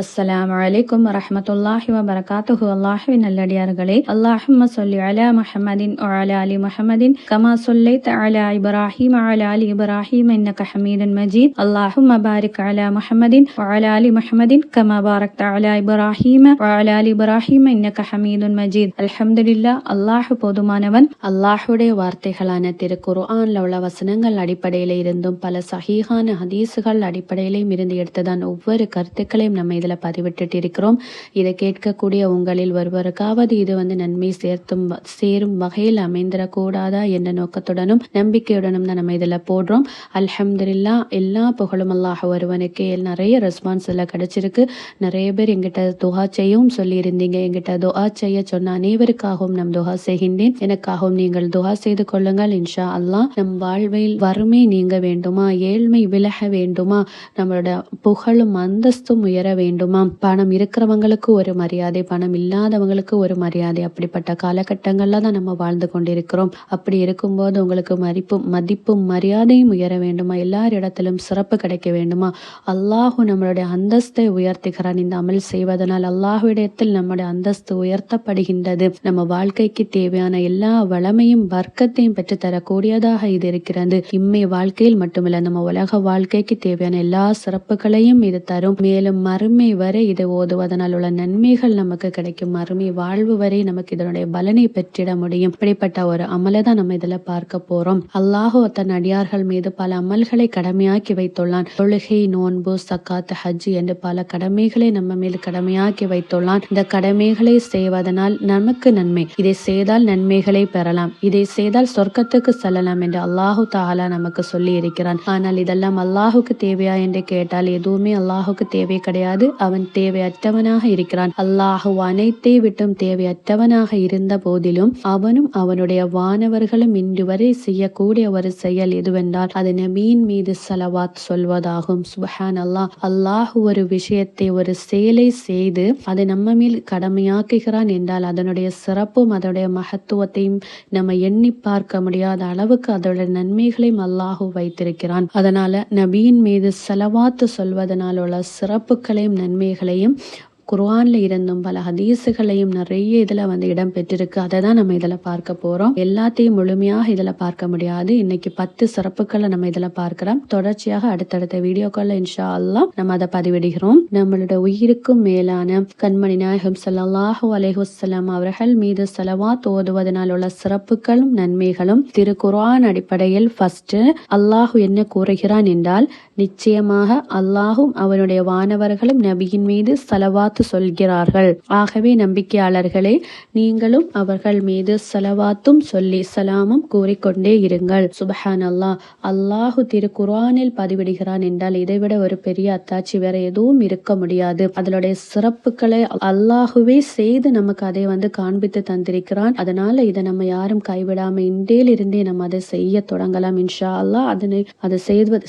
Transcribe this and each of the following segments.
அஸ்ஸலாமு அலைக்கும் வரஹ்மத்துல்லாஹி வபரகாத்துஹு. அல்லாஹ்வின் நல்லடியார்களே, அல்லாஹும்ம ஸல்லி அலா முஹம்மதின் வ அலா ஆலி முஹம்மதின் கமா ஸல்லைத அலா இப்ராஹீம் வ அலா ஆலி இப்ராஹீம் இன்னக ஹமீதுன் மஜீத். அல்லாஹும்ம பாரிக் அலா முஹம்மதின் வ அலா ஆலி முஹம்மதின் கமா பாரக்த அலா இப்ராஹீம் வ அலா ஆலி இப்ராஹீம் இன்னக ஹமீதுன் மஜீத். அல்ஹம்துலில்லாஹ். அல்லாஹ் போதுமானவன். அல்லாஹுடைய வார்த்தைகளான திருக்குர்ஆன்ல உள்ள வசனங்கள் அடிப்படையில் இருந்தும் பல சஹீஹான ஹதீஸுகள் அடிப்படையிலும் இருந்து எடுத்ததான் ஒவ்வொரு கருத்துக்களையும் நம்ம இதில் பதிவிட்டு இருக்கிறோம். இதை கேட்கக்கூடிய உங்களில் ஒருவருக்காவது இது நன்மை சேரும் வகையில் அமைந்திடக்கூடாதா என்ற நோக்கத்துடனும் நம்பிக்கையுடனும் தான் நம்ம இதில் போடுறோம். அல்ஹம்துலில்லாஹ். எல்லா புகழும் அல்லாஹ் ஒருவனுக்கு. நிறைய ரெஸ்பான்ஸ் எல்லாம் கிடைச்சிருக்கு. நிறைய பேர் எங்கிட்ட துஆ செய்யவும் சொல்லியிருந்தீங்க. எங்கிட்ட துஆ செய்ய சொன்ன அனைவருக்காகவும் நம் துஆ செய்கின்றேன். எனக்காகவும் நீங்கள் துஆ செய்து கொள்ளுங்கள். இன்ஷா அல்லாஹ். நம் வாழ்வில் வறுமை நீங்க வேண்டுமா, ஏழ்மை விலக வேண்டுமா, நம்மளோட புகழும் அந்தஸ்தும் உயர வேண்டுமா, பணம் இருக்கிறவங்களுக்கு ஒரு மரியாதை, பணம் இல்லாதவங்களுக்கு ஒரு மரியாதை, அப்படிப்பட்ட காலகட்டங்கள்ல தான் நம்ம வாழ்ந்து கொண்டிருக்கிறோம். அப்படி இருக்கும்போது உங்களுக்கு மதிப்பும் மரியாதையும் உயர வேண்டுமா, எல்லாரிடத்திலும் சிறப்பு கிடைக்க வேண்டுமா, அல்லாஹு நம்மளுடைய அந்தஸ்தை உயர்த்துகிறான். இந்த அமல் செய்வதனால் அல்லாஹ்விடத்தில் நம்முடைய அந்தஸ்து உயர்த்தப்படுகின்றது. நம்ம வாழ்க்கைக்கு தேவையான எல்லா வளமையும் வர்க்கத்தையும் பெற்று தரக்கூடியதாக இது இருக்கிறது. இம்மை வாழ்க்கையில் மட்டுமில்ல, நம்ம உலக வாழ்க்கைக்கு தேவையான எல்லா சிறப்புகளையும் இது தரும். மேலும் மறுமை வரை இதை ஓதுவதனால் உள்ள நன்மைகள் நமக்கு கிடைக்கும். மறுமை வாழ்வு வரை நமக்கு இதனுடைய பலனை பெற்றிட முடியும். இப்படிப்பட்ட ஒரு அமலை தான் நம்ம இதுல பார்க்க போறோம். அல்லாஹ் தன் அடியார்கள் மீது பல அமல்களை கடமையாக்கி வைத்துள்ளான். தொழுகை, நோன்பு, சக்காத், ஹஜ் என்று பல கடமைகளை நம்ம மீது கடமையாக்கி வைத்துள்ளான். இந்த கடமைகளை செய்வதனால் நமக்கு நன்மை, இதை செய்தால் நன்மைகளை பெறலாம், இதை செய்தால் சொர்க்கத்துக்கு செல்லலாம் என்று அல்லாஹு தஆலா நமக்கு சொல்லி இருக்கிறான். ஆனால் இதெல்லாம் அல்லாஹுக்கு தேவையா என்று கேட்டால் எதுவுமே அல்லாஹுக்கு தேவை கிடையாது. அவன் தேவையற்றவனாக இருக்கிறான். அல்லாஹு அனைத்தை விட்டும் தேவையற்றவனாக இருந்த போதிலும் அவனும் அவனுடைய வானவர்களும் இன்று வரை செய்யக்கூடிய ஒரு செயல் எதுவென்றால் அது நபியின் மீது ஸலவாத் சொல்வதாகும். சுப்ஹான் அல்லாஹ். அல்லாஹ் ஒரு விஷயத்தை, ஒரு செயலை செய்து அதை நம்ம மேல் கடமையாக்குகிறான் என்றால் அதனுடைய சிறப்பும் அதனுடைய மகத்துவத்தையும் நம்ம எண்ணி பார்க்க முடியாத அளவுக்கு அதோட நன்மைகளையும் அல்லாஹு வைத்திருக்கிறான். அதனால நபியின் மீது ஸலவாத் சொல்வதனால் உள்ள சிறப்புகளையும் நன்மைகளையும் குர்ஆன்ல இருந்தும் பல ஹதீஸுகளையும் நிறைய இதுல இடம் பெற்றிருக்கு. அதை தான் நம்ம இதுல பார்க்க போறோம். எல்லாத்தையும் முழுமையாக இதுல பார்க்க முடியாது. இன்னைக்கு 10 சிறப்புகளை நம்ம இதுல பார்க்கிறோம். தொடர்ச்சியாக அடுத்தடுத்த வீடியோக்கள்ல இன்ஷா அல்லாஹ் நம்ம அதை பதிவிடுகிறோம். நம்மளோட உயிருக்கும் மேலான கண்மணி நாயகம் ஸல்லல்லாஹு அலைஹி வஸல்லம் அவர்கள் மீது ஸலவாத் ஓதுவதனால் உள்ள சிறப்புகளும் நன்மைகளும் திரு குர்ஆன் அடிப்படையில் ஃபர்ஸ்ட் அல்லாஹ் என்ன கூறுகிறான் என்றால், நிச்சயமாக அல்லாஹும் அவனுடைய வானவர்களும் நபியின் மீது ஸலவாத் சொல்கிறார்கள். ஆகவே நம்பிக்கையாளர்களே, நீங்களும் அவர்கள் மீது ஸலவாத்தும் சொல்லி சலாமும் கூறிக்கொண்டே இருங்கள். சுப்ஹான் அல்லாஹ். அல்லாஹு திரு குர்ஆனில் பதிவிடுகிறான் என்றால் இதைவிட ஒரு பெரிய அத்தாட்சி வேற எதுவும் இருக்க முடியாது. அதனுடைய சிறப்புகளை அல்லாஹுவே செய்து நமக்கு அதை காண்பித்து தந்திருக்கிறான். அதனால இதை நம்ம யாரும் கைவிடாம இன்றையிலிருந்தே நம்ம அதை செய்ய தொடங்கலாம். இன்ஷா அல்லாஹ். அதை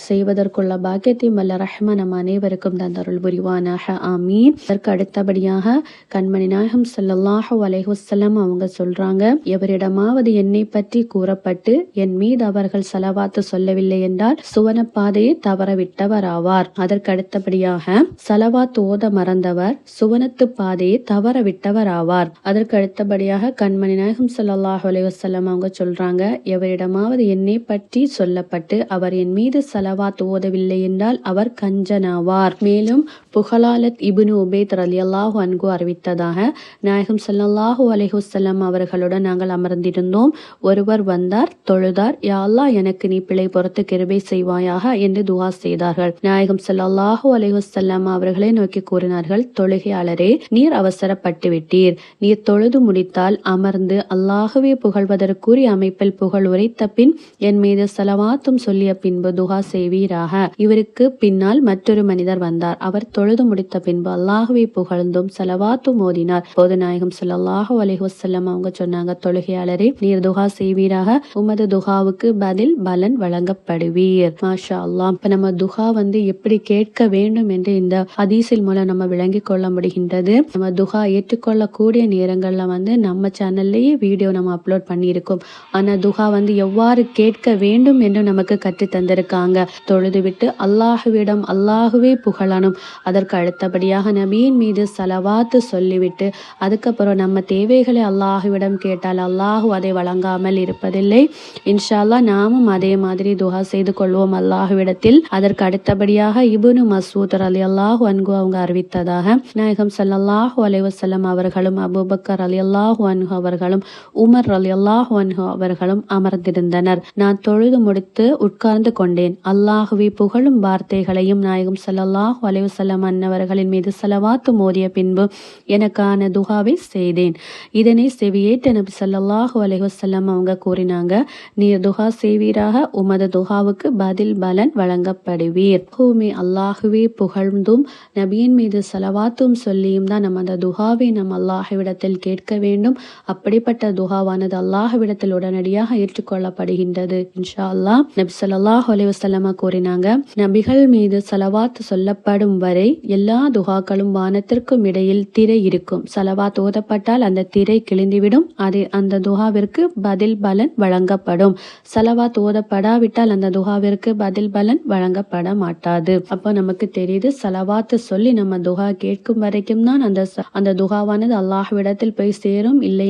செய்வதற்குள்ள பாக்கியத்தையும் வல்ல ரஹ்மான் நம் அனைவருக்கும் தந்தருள் புரிவானாக. ஆமீன். அடுத்தபடியாக கண்மணி நாயகம் ஸல்லல்லாஹு அலைஹி வஸல்லம் அவங்க சொல்றாங்க, எவரிடமாவது என்னை பற்றி கூறப்பட்டு என் மீது அவர்கள் ஸலவாத் சொல்லவில்லை என்றால் சுவன பாதையை தவறவிட்டவர் ஆவார். அதற்கு அடுத்தபடியாக ஸலவாத் ஓத மறந்தவர் சுவனத்து பாதையை தவறவிட்டவர் ஆவார். அதற்கு அடுத்தபடியாக கண்மணி நாயகம் ஸல்லல்லாஹு அலைஹி வஸல்லம் அவங்க சொல்றாங்க, எவரிடமாவது என்னை பற்றி சொல்லப்பட்டு அவர் என் மீது ஸலவாத் ஓதவில்லை என்றால் அவர் கஞ்சனாவார். மேலும் புகலாலத் இப்னு உபைத் ரலியல்லாஹு அன்ஹு அறிவித்ததாக, நாயகம் ஸல்லல்லாஹு அலைஹி வஸல்லம் அவர்களுடன் நாங்கள் அமர்ந்திருந்தோம். ஒருவர் வந்தார், தொழுதார். யா அல்லாஹ், எனக்கு நீ பிழை பொறுத்து கிருபை செய்வாயாக என்று துஆ செய்தார்கள். நாயகம் ஸல்லல்லாஹு அலைஹி வஸல்லம் அவர்களை நோக்கி கூறினார்கள், தொழுகையாளரே, நீர் அவசரப்பட்டு விட்டீர். நீர் தொழுது முடித்தால் அமர்ந்து அல்லாஹுவே புகழ்வதற்குரிய அமைப்பில் புகழ் உரைத்த பின் என் மீது ஸலவாத்தும் சொல்லிய பின்பு துஆ செய்வீராக. இவருக்கு பின்னால் மற்றொரு மனிதர் வந்தார். அவர் தொழுது முடித்த பின்பு அல்லாஹுவை புகழ்ந்தும் ஸலவாத்தும் ஓதினார். போது நாயகம் ஸல்லல்லாஹு அலைஹி வஸல்லம் அவங்க சொன்னாங்க, தொழுகையாளரே, நீர் துஹா செய்வீராக, உமது துஹாவுக்கு பதில் பலன் வழங்கப்படுவீர். மாஷா அல்லாஹ். இப்ப நம்ம துஹா எப்படி கேட்க வேண்டும் என்று இந்த ஹதீஸில் மூலம் நம்ம விளங்கிக் கொள்ள முடிகின்றது. நம்ம துஹா ஏற்றுக்கொள்ளக்கூடிய நேரங்கள்ல நம்ம சேனல்லேயே வீடியோ நம்ம அப்லோட் பண்ணியிருக்கோம். ஆனா துஹா எவ்வாறு கேட்க வேண்டும் என்று நமக்கு கற்று தந்திருக்காங்க. தொழுது விட்டு அல்லாஹுவிடம் அல்லாஹுவே புகழணும். அதற்கு அடுத்தபடியாக நபியின் மீது ஸலவாத்து சொல்லிவிட்டு அதுக்கப்புறம் நம்ம தேவைகளை அல்லாஹுவிடம் கேட்டால் அல்லாஹு அதை வழங்காமல் இருப்பதில்லை. இன்ஷா அல்லாஹ் நாமும் அதே மாதிரி துஹா செய்து கொள்வோம் அல்லாஹுவிடத்தில். அதற்கு அடுத்தபடியாக இப்னு மஸ்ஊத் ரலியல்லாஹு அன்ஹு அவங்க அறிவித்ததாக, நாயகம் ஸல்லல்லாஹு அலைஹி வஸல்லம் அவர்களும் அபூபக்கர் ரலியல்லாஹு அன்ஹு அவர்களும் உமர் ரலியல்லாஹு அன்ஹு அவர்களும் அமர்ந்திருந்தனர். நான் தொழுது முடித்து உட்கார்ந்து கொண்டேன். அல்லாஹுவை புகழும் வார்த்தைகளையும் நாயகம் ஸல்லல்லாஹு அலைஹி வஸல்லம் அன்னவர்களின் மீது ஸலவாத்து மோதிய பின்பு எனக்கான துஹாவை செய்தேன். இதனை செவியேற்ற நபி ஸல்லல்லாஹு அலைஹி வஸல்லம் அவங்க கூறினாங்க, நீர் துஹா செய்வீராக, உமது துஹாவுக்கு பதில் பலன் வழங்கப்படுவீர். அல்லாஹுவே புகழ்ந்தும் நபியின் மீது ஸலவாத்தும் சொல்லியும் தான் நம்ம அந்த துஹாவை நம்ம அல்லாஹ்விடத்தில் கேட்க வேண்டும். அப்படிப்பட்ட துஹாவானது அல்லாஹ்விடத்தில் உடனடியாக ஏற்றுக்கொள்ளப்படுகின்றது. இன்ஷா அல்லாஹ். நபி ஸல்லல்லாஹு அலைஹி வஸல்லம் கூறினாங்க, நபிகள் மீது ஸலவாத் சொல்லப்படும் வரை எல்லா துஹாக்களும் வானத்திற்கும் இடையில் திரை இருக்கும். ஸலவாத் ஓதப்பட்டால் அந்த திரை கிழிந்துவிடும். அந்த துஹாவிற்கு பதில் பலன் வழங்கப்படும். ஸலவாத் ஓதப்படாவிட்டால் அந்த துஹாவிற்கு பதில் பலன் வழங்கப்பட மாட்டாது. அப்போ நமக்கு தெரியுது, ஸலவாத் சொல்லி நம்ம துஹா கேட்கும் வரைக்கும் தான் அந்த துஹாவானது அல்லாஹ்விடத்தில் போய் சேரும். இல்லை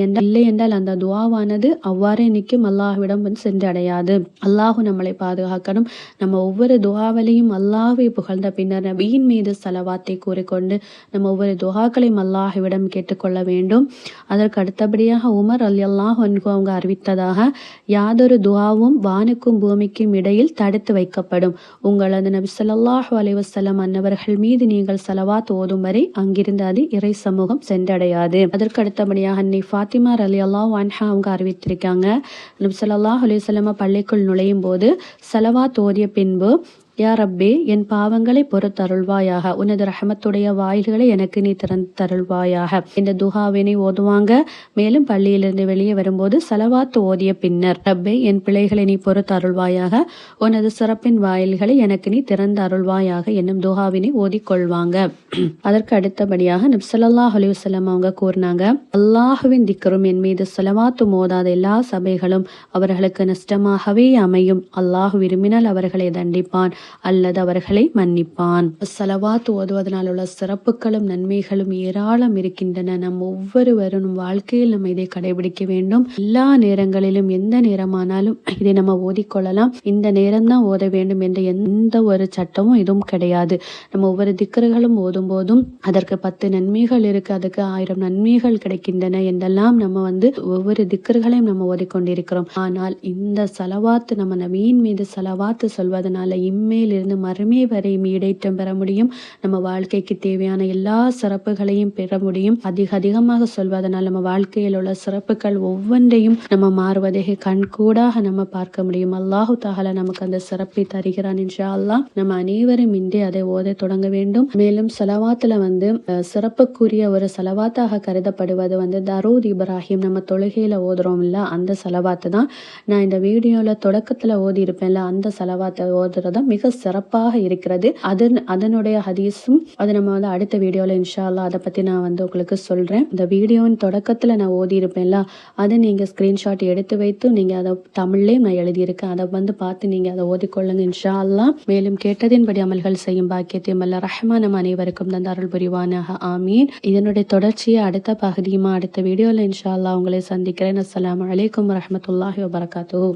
என்றால் அந்த துஆவானது அவ்வாறே நிற்கும், அல்லாஹ்விடம் சென்றடையாது. அல்லாஹ் நம்மளை பாதுகாக்கணும். நம்ம ஒவ்வொரு துஆவிலையும் அல்லாஹ்வை புகழ்ந்த பின்னர் நபியின் மீது ஸலவாத்தை கூறிக்கொண்டு நம்ம ஒவ்வொரு துஆக்களையும் அல்லாஹ்விடம் கேட்டுக்கொள்ள வேண்டும். அதற்கு அடுத்தபடியாக உமர் ரலியல்லாஹு அன்ஹு அவங்க அறிவித்ததாக, யாதொரு துஆவும் வானுக்கும் பூமிக்கும் இடையில் தடுத்து வைக்கப்படும். உங்களது நபி ஸல்லல்லாஹு அலைஹி வஸல்லம் அன்னவர்கள் மீது நீங்கள் ஸலவாத் ஓதும் வரை அங்கிருந்து அது இறை சமூகம் சென்றடையாது. அதற்கு அடுத்தபடியாக அன்னை ஃபாத்திமா ரலியல்லாஹு அன்ஹா அவங்க அறிவித்திருக்காங்க, நபி ஸல்லல்லாஹு அலைஹி வஸல்லம் பள்ளிக்குள் நுழையும் போது ஸலவாத் ஓதிய பின்பு, யா ரப்பே, என் பாவங்களை பொறுத்தருள்வாயாக, உனது ரஹமத்துடைய வாயில்களை எனக்கு நீ திறந்தருள்வாயாக இந்த துஹாவினை ஓதுவாங்க. மேலும் பள்ளியிலிருந்து வெளியே வரும்போது ஸலவாத் ஓதிய பின்னர், ரப்பே, என் பிழைகளை நீ பொறுத்தருள்வாயாக, உனது சிறப்பின் வாயில்களை எனக்கு நீ திறந்த அருள்வாயாக என்னும் துஹாவினை ஓதிக்கொள்வாங்க. அதற்கு அடுத்தபடியாக நபி ஸல்லல்லாஹு அலைஹி வஸல்லம் அவங்க கூறினாங்க, அல்லாஹுவின் திக்ரும் என் மீது ஸலவாத்து மோதாத எல்லா சபைகளும் அவர்களுக்கு நஷ்டமாகவே அமையும். அல்லாஹ் விரும்பினால் அவர்களை தண்டிப்பான் அல்லது அவர்களை மன்னிப்பான். ஸலவாத் ஓதுவதனால் உள்ள சிறப்புகளும் நன்மைகளும் ஏராளம் இருக்கின்றன. நம் ஒவ்வொருவரும் வாழ்க்கையில் நம்ம இதை கடைபிடிக்க வேண்டும். எல்லா நேரங்களிலும் எந்த நேரமானாலும் இதை நம்ம ஓதிக்கொள்ளலாம். இந்த நேரம் தான் ஓத வேண்டும் என்ற எந்த ஒரு சட்டமும் இதுவும் கிடையாது. நம்ம ஒவ்வொரு திக்ருகளும் ஓதும் போதும் அதற்கு 10 நன்மைகள் இருக்கு, அதுக்கு 1000 நன்மைகள் கிடைக்கின்றன என்றெல்லாம் நம்ம ஒவ்வொரு திக்ருகளையும் நம்ம ஓதிக்கொண்டிருக்கிறோம். ஆனால் இந்த ஸலவாத் நம்ம நபியின் மீது ஸலவாத் சொல்வதனால இருந்து மறுமை வரை ஈடேற்றம் பெற முடியும். நம்ம வாழ்க்கைக்கு தேவையான எல்லா சிறப்புகளையும் பெற முடியும். அதிகமாக சொல்வதனால் நம்ம வாழ்க்கையில் உள்ள சிறப்புகள் ஒவ்வொன்றையும் நம்ம மாறுவதை கண்கூடாக நம்ம பார்க்க முடியும். அல்லாஹு தஆலா நமக்கு அந்த சிறப்பை தருகிறான். இன்ஷா அல்லாஹ் நம்ம அனைவரும் இன்றே அதை ஓத தொடங்க வேண்டும். மேலும் ஸலவாத்துல சிறப்புக்குரிய ஒரு ஸலவாத்தாக கருதப்படுவது தரூத் இப்ராஹிம். நம்ம தொழுகையில ஓதுறோம் இல்ல, அந்த ஸலவாத்து தான் நான் இந்த வீடியோல தொடக்கத்துல ஓதி இருப்பேன்ல, அந்த ஸலவாத்தை ஓதுறதா மிக சிறப்பாக இருக்கிறது. அதனுடைய ஹதீஸும் அது நம்ம அடுத்த வீடியோல இன்ஷா அல்லாஹ் அதை பத்தி நான் உங்களுக்கு சொல்றேன். இந்த வீடியோவின் தொடக்கத்துல நான் ஓதி இருப்பேன்ல, அதை நீங்க ஸ்கிரீன்ஷாட் எடுத்து வைத்து நீங்க அதை தமிழ்லயும் நான் எழுதியிருக்கேன். அதை பார்த்து நீங்க அதை ஓதிக்கொள்ளுங்க இன்ஷா அல்லாஹ். மேலும் கேட்டதின்படி அமல்கள் செய்யும் பாக்கியத்தையும் அல்ல ரஹ்மான் நம் அனைவருக்கும் தந்த அருள் புரிவானாக, ஆமீன். இதனுடைய தொடர்ச்சியை அடுத்த பகுதியுமா அடுத்த வீடியோல இன்ஷா அல்லாஹ் உங்களை சந்திக்கிறேன். அஸ்ஸலாமு அலைக்கும் வரஹ்மத்துல்லாஹி வபரகாத்துஹு.